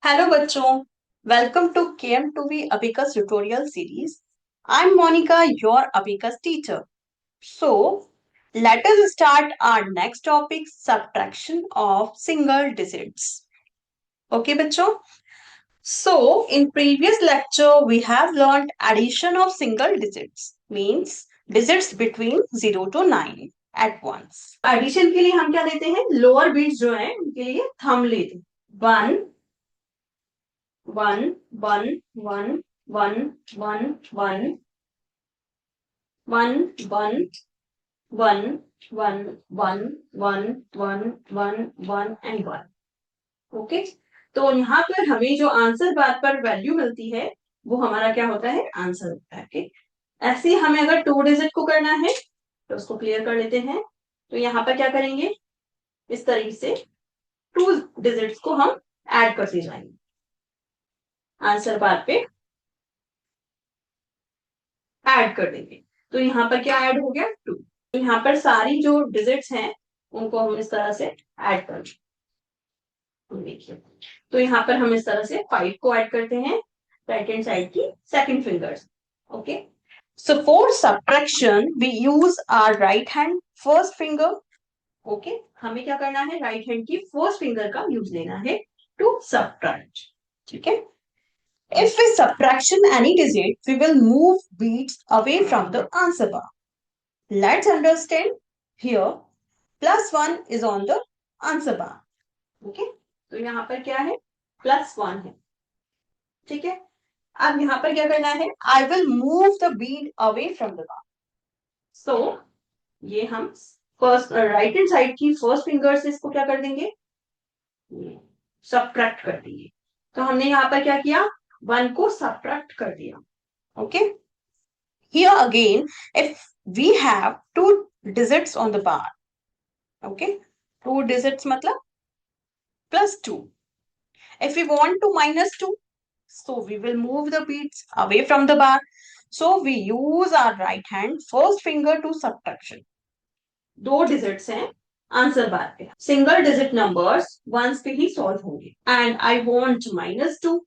Hello बच्चों, welcome to KM2V Abacus tutorial series. I'm Monica, your Abacus teacher. So, let us start our next topic, subtraction of single digits. Okay, बच्चों. So, in previous lecture, we have learned addition of single digits, means digits between 0 to 9 at once. Addition के लिए हम क्या लेते हैं? Lower bits जो हैं उनके लिए thumb लेते हैं. 1 1 1 1 1 1 1 1 1 1 1 1 1 1 1 1 एंड 1. ओके, तो यहाँ पर हमें जो आंसर बार पर वैल्यू मिलती है वो हमारा क्या होता है? आंसर होता है. ओके, ऐसे ही हमें अगर 2 डिजिट को करना है तो उसको क्लियर कर लेते हैं. तो यहाँ पर क्या करेंगे? इस तरीके से 2 डिजिट्स को हम ऐड करते जाएंगे आंसर बार पे ऐड कर देंगे. तो यहाँ पर क्या ऐड हो गया? 2. तो यहाँ पर सारी जो डिजिट्स हैं उनको हम इस तरह से ऐड कर देखिए. तो यहाँ पर हम इस तरह से 5 को ऐड करते हैं राइट हैंड साइड की second fingers. Okay, so for subtraction we use our right hand first finger. Okay, हमें क्या करना है? राइट हैंड की फर्स्ट फिंगर का यूज लेना है टू सब्ट्रैक्ट. ठीक है, if we subtraction any digit, we will move beats away from the answer bar. Let's understand here. +1 is on the answer bar. Okay? तो यहाँ पर क्या है? +1 है. ठीक है, अब यहाँ पर क्या करना है? I will move the bead away from the bar. So ये हम फर्स्ट राइट हैंड साइड की फर्स्ट फिंगर से इसको क्या कर देंगे? सब्ट्रैक्ट कर देंगे. तो हमने यहाँ पर क्या किया? 1 को सब्ट्रैक्ट कर दिया. Okay, here again, if we have 2 digits on the bar, okay, 2 digits matlab +2. If we want to -2, so we will move the beats away from the bar. So we use our right hand first finger to subtraction. 2 digits हैं answer बार पे. Single digit numbers once पे ही solve होंगे. And I want -2,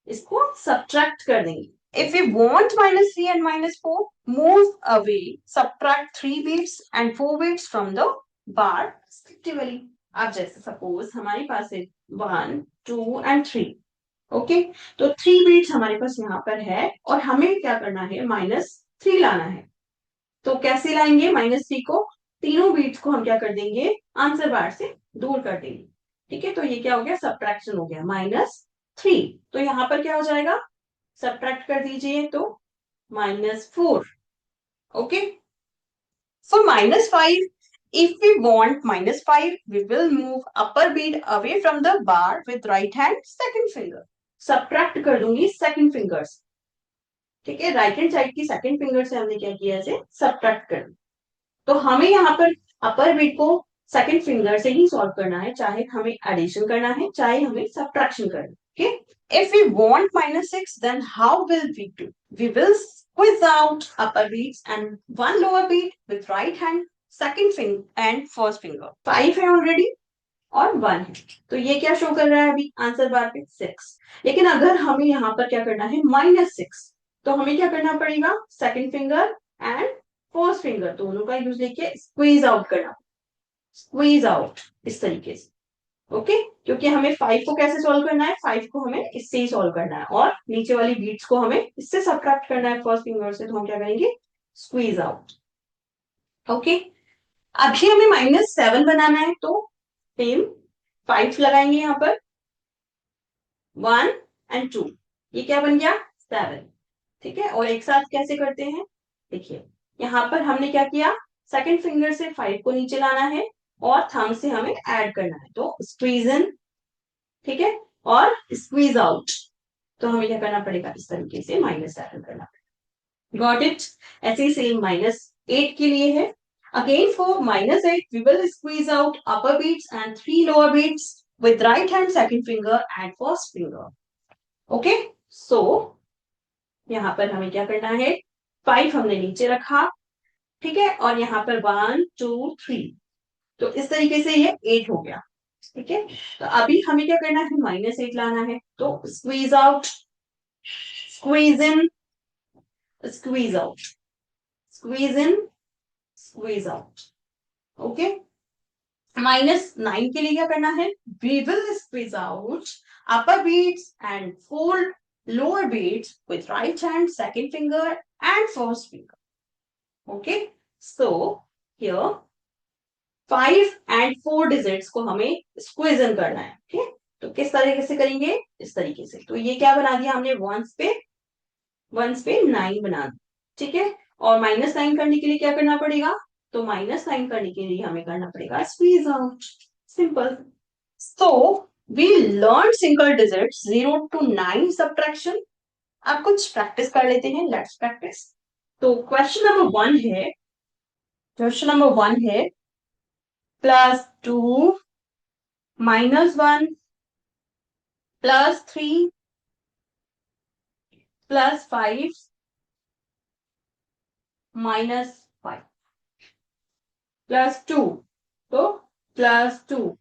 इसको subtract कर देंगे. If we want -3 and -4, move away, subtract 3 beats and 4 beats from the bar respectively. अब जैसे suppose हमारे पास है 1 2 एंड 3. ओके, तो 3 बीट्स हमारे पास यहाँ पर है और हमें क्या करना है? -3 लाना है. तो कैसे लाएंगे -3 को? तीनों बीट्स को हम क्या कर देंगे? आंसर बार से दूर कर देंगे. ठीक है, तो ये क्या हो गया? सब्ट्रैक्शन हो गया -3. तो यहाँ पर क्या हो जाएगा? सब्ट्रैक्ट कर दीजिए तो -4. Okay, for -5, if we want -5, we will move upper bead away from the bar with right hand second finger. Subtract कर दूंगी सेकंड फिंगर्स. ठीक है, राइट हैंड साइड की सेकंड फिंगर से हमने क्या किया? इसे सब्ट्रैक्ट कर. तो हमें यहाँ पर अपर बीट को सेकंड फिंगर से ही सॉल्व करना है, चाहे हमें एडिशन करना है चाहे हमें सब्ट्रैक्शन करना है. Okay, if we want -6, then how will we do? We will squeeze out upper beats and one lower beat with right hand second finger and first finger. 5 है ऑलरेडी और 1 है. तो ये क्या शो कर रहा है अभी आंसर बार पे? 6. लेकिन अगर हमें यहाँ पर क्या करना है? -6, तो हमें क्या करना पड़ेगा? Second finger and first finger दोनों का यूज लेके स्क्वीज आउट करना. स्क्वीज आउट इस तरीके से. ओके, क्योंकि हमें 5 को कैसे सॉल्व करना है? 5 को हमें इससे ही सॉल्व करना है और नीचे वाली बीट्स को हमें इससे सब्ट्रैक्ट करना है फर्स्ट फिंगर से. तो हम क्या करेंगे? Squeeze out. ओके, अभी हमें -7 बनाना है तो सेम 5 लगाएंगे यहाँ पर. 1 एंड 2, ये क्या बन गया? 7. ठीक है, और एक साथ कैसे करते हैं? देखिए, यहाँ पर हमने क्या किया? सेकंड फिंगर से 5 को नीचे लाना है और थंब से हमें ऐड करना है. तो स्क्वीज इन, ठीक है, और स्क्वीज आउट. तो हमें क्या करना पड़ेगा? इस तरीके से -7 करना पड़ेगा. Got it? ऐसे ही सेम -8 के लिए है. Again for -8 we will squeeze out upper beats and 3 lower beats with right hand second finger and first finger. Okay, so यहाँ पर हमें क्या करना है? 5 हमने नीचे रखा, ठीक है, और यहाँ पर 1 2 3. तो इस तरीके से ये 8 हो गया. ठीक है, तो अभी हमें क्या करना है, -8 लाना है, तो squeeze out, squeeze in, squeeze out, squeeze in, squeeze out. Okay, -9 के लिए क्या करना है, we will squeeze out upper beads and fold lower beads with right hand, second finger and first finger. Okay, so here 5 और 4 digits को हमें squeeze इन करना है। ठीक, तो किस तरीके से करेंगे, इस तरीके से। तो ये क्या बना दिया हमने, वंस पे 9 बना दिया। ठीक है, और -9 करने के लिए क्या करना पड़ेगा, तो -9 करने के लिए हमें करना पड़ेगा squeeze out, simple. So we learn single digit 0 to 9 subtraction. अब कुछ प्रैक्टिस कर लेते हैं, लेट्स प्रैक्टिस। तो क्वेश्चन नंबर 1 है +2 -1 +3 +5 -5 +2, तो +2,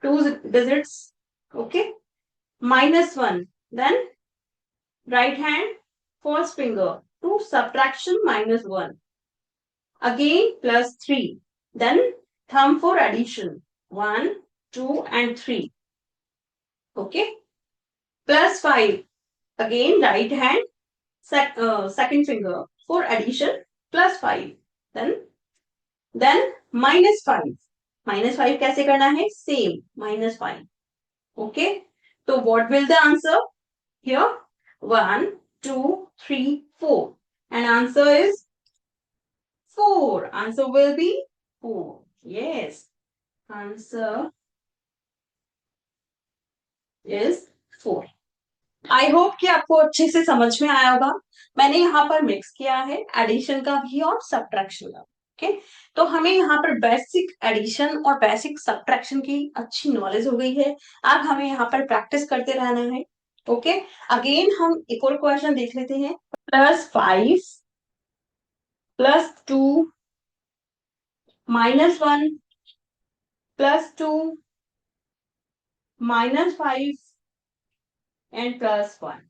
2 digits, okay, -1, then right hand first finger to subtraction -1, again +3, then thumb for addition 1, 2 and 3, okay, +5, again right hand second finger for addition +5, then -5, -5 कैसे करना है, सेम -5, ओके। तो what will the answer here, 1 2 3 4, and answer is 4, answer will be 4, yes, answer is 4। I hope कि आपको अच्छे से समझ में आया होगा। मैंने यहाँ पर मिक्स किया है एडिशन का भी और सब्ट्रैक्शन का। ओके, तो हमें यहाँ पर बेसिक एडिशन और बेसिक सब्ट्रैक्शन की अच्छी नॉलेज हो गई है। अब हमें यहाँ पर प्रैक्टिस करते रहना है। ओके, अगेन हम एक और क्वेश्चन देख लेते हैं। +5 +2 -1 +2 -5 एंड +1।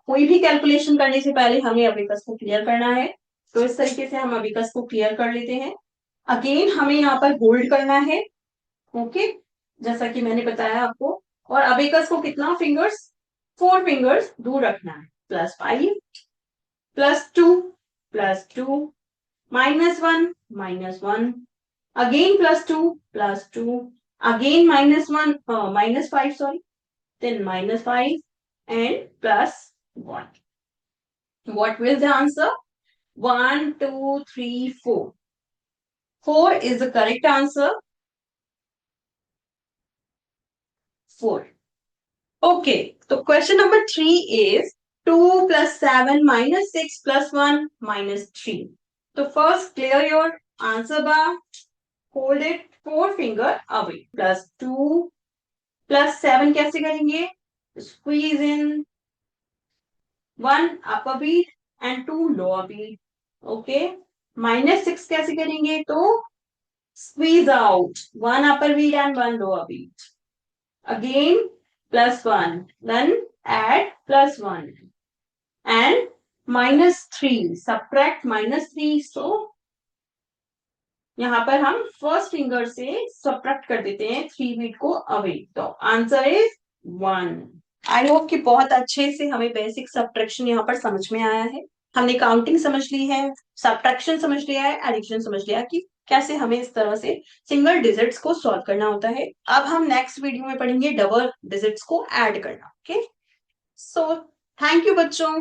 कोई भी कैलकुलेशन करने से पहले हमें अबिकस को क्लियर करना है, तो इस तरीके से हम अबिकस को क्लियर कर लेते हैं। अगेन हमें यहाँ पर होल्ड करना है, ओके, जैसा कि मैंने बताया आपको। और अबिकस को कितना फिंगर्स, 4 फिंगर्स दूर रखना है। +5 +2 +2 -1 -1, again +2 again -5, sorry, then -5 and +1. What will the answer? 1 2 3 4. 4 is the correct answer. 4. Okay. So question number 3 is 2 + 7 - 6 + 1 -3. So first clear your answer bar. Hold it 4 finger away. +2 + 7 कैसे करेंगे? Squeeze in 1 upper beat and 2 lower beat. Okay. -6 कैसे करेंगे? तो squeeze out 1 upper beat and 1 lower beat. Again +1, then add +1 and -3, subtract -3, so यहाँ पर हम first finger से subtract कर देते हैं 3 बीट को अवे, तो आंसर इज 1। आई होप कि बहुत अच्छे से हमें बेसिक सब्ट्रैक्शन यहाँ पर समझ में आया है। हमने काउंटिंग समझ ली है, सब्ट्रैक्शन समझ लिया है, एडिशन समझ लिया कि कैसे हमें इस तरह से सिंगल डिजिट्स को सॉल्व करना होता है। अब हम नेक्स्ट वीडियो में पढ़ेंगे डबल डिजिट्स को ऐड करना। ओके, सो थैंक यू बच्चों।